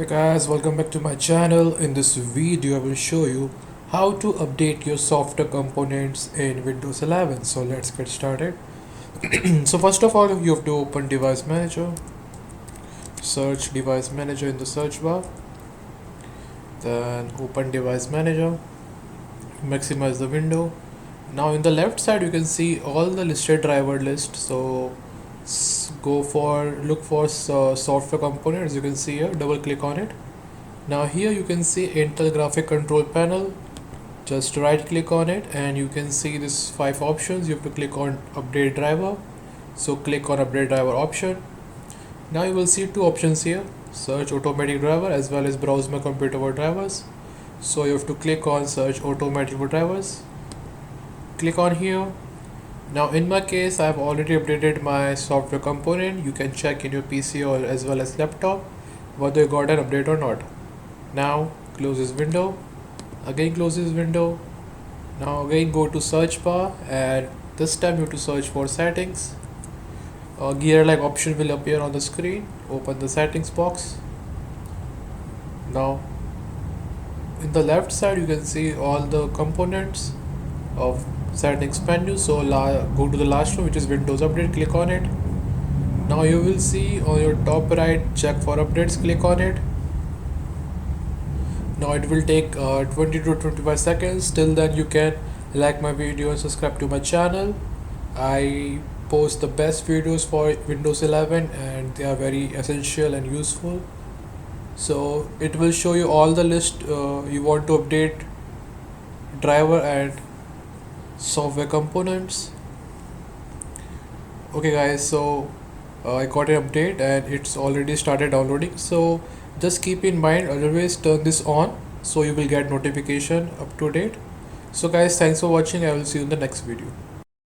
Hey guys, welcome back to my channel. In this video I will show you how to update your software components in Windows 11. So let's get started. So first of all, you have to open Device Manager, search Device Manager in the search bar, then open Device Manager, maximize the window. Now in the left side you can see all the listed driver list. So look for software components. You can see here, double click on it. Now here you can see Intel graphic control panel. Just right click on it and you can see this 5 options. You have to click on update driver. So click on update driver option. Now you will see 2 options here, search automatic driver as well as browse my computer for drivers. So you have to click on search automatic for drivers. Click on here. Now in my case I have already updated my software component. You can check in your PC or as well as laptop whether you got an update or not. Now close this window, again close this window. Now again go to search bar and this time you have to search for settings. A gear like option will appear on the screen. Open the settings box. Now in the left side you can see all the components of settings menu. So go to the last one, which is Windows Update. Click on it. Now you will see on your top right, check for updates. Click on it. Now it will take 20 to 25 seconds. Till then you can like my video and subscribe to my channel. I post the best videos for Windows 11 and they are very essential and useful. So it will show you all the list you want to update driver and software components. Okay guys, so I got an update and it's already started downloading. So just keep in mind, always turn this on so you will get notification up to date. So guys, thanks for watching. I will see you in the next video.